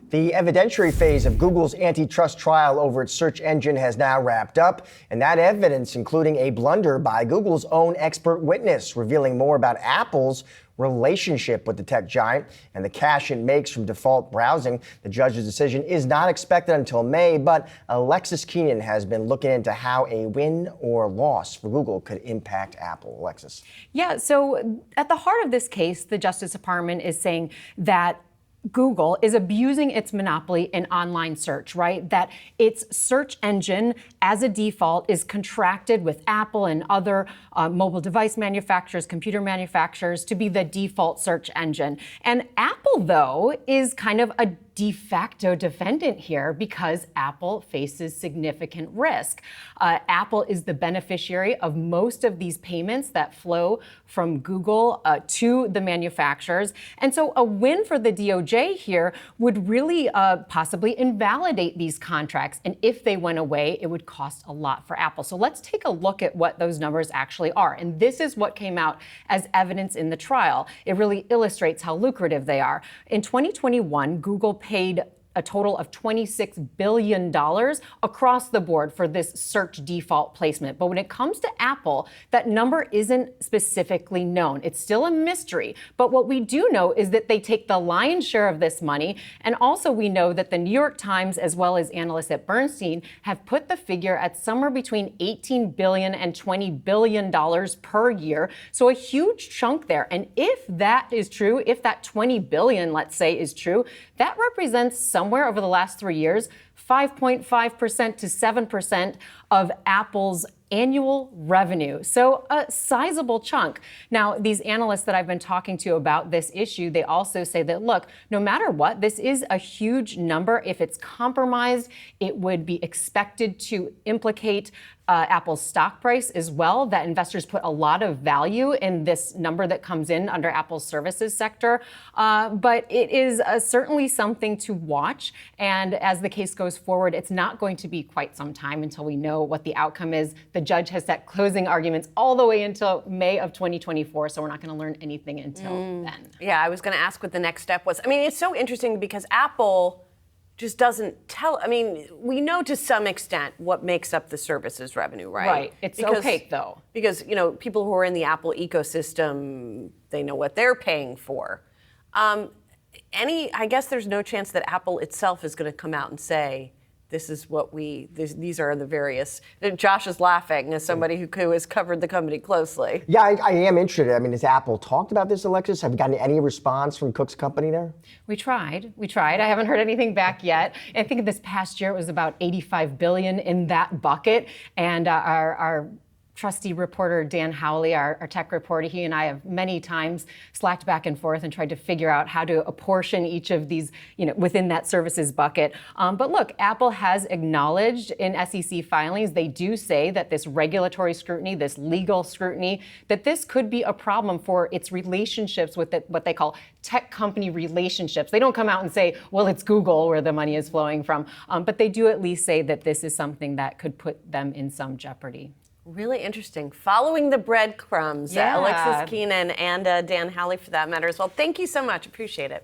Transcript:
The evidentiary phase of Google's antitrust trial over its search engine has now wrapped up, and that evidence, including a blunder by Google's own expert witness, revealing more about Apple's relationship with the tech giant and the cash it makes from default browsing. The judge's decision is not expected until May, but Alexis Keenan has been looking into how a win or loss for Google could impact Apple. Alexis. Yeah, so at the heart of this case, the Justice Department is saying that Google is abusing its monopoly in online search, right? That its search engine as a default is contracted with Apple and other mobile device manufacturers, computer manufacturers to be the default search engine. And Apple, though, is kind of a de facto defendant here because Apple faces significant risk. Apple is the beneficiary of most of these payments that flow from Google to the manufacturers. And so a win for the DOJ here would really possibly invalidate these contracts. And if they went away, it would cost a lot for Apple. So let's take a look at what those numbers actually are. And this is what came out as evidence in the trial. It really illustrates how lucrative they are. In 2021, Google paid a total of $26 billion across the board for this search default placement. But when it comes to Apple, that number isn't specifically known. It's still a mystery. But what we do know is that they take the lion's share of this money. And also we know that the New York Times, as well as analysts at Bernstein, have put the figure at somewhere between $18 billion and $20 billion per year. So a huge chunk there. And if that is true, if that $20 billion, let's say, is true, that represents somewhere over the last 3 years, 5.5% to 7% of Apple's annual revenue. So a sizable chunk. Now, these analysts that I've been talking to about this issue, they also say that, look, no matter what, this is a huge number. If it's compromised, it would be expected to implicate Apple's stock price as well, that investors put a lot of value in this number that comes in under Apple's services sector. But it is certainly something to watch. And as the case goes forward, it's not going to be quite some time until we know what the outcome is. The judge has set closing arguments all the way until May of 2024, so we're not going to learn anything until then. Yeah, I was going to ask what the next step was. I mean, it's so interesting because Apple just doesn't tell. I mean, we know to some extent what makes up the services revenue, right? Right. It's opaque, though. Because, you know, people who are in the Apple ecosystem, they know what they're paying for. I guess there's no chance that Apple itself is going to come out and say, this is what these are the various. Josh is laughing as somebody who has covered the company closely. Yeah, I am interested. I mean, has Apple talked about this, Alexis? Have you gotten any response from Cook's company there? We tried. I haven't heard anything back yet. I think this past year it was about $85 billion in that bucket. And our trusty reporter Dan Howley, our tech reporter, he and I have many times slacked back and forth and tried to figure out how to apportion each of these, within that services bucket. But look, Apple has acknowledged in SEC filings, they do say that this regulatory scrutiny, this legal scrutiny, that this could be a problem for its relationships with what they call tech company relationships. They don't come out and say, well, it's Google where the money is flowing from, but they do at least say that this is something that could put them in some jeopardy. Really interesting. Following the breadcrumbs. Yeah. Alexis Keenan and Dan Howley for that matter as well. Thank you so much. Appreciate it.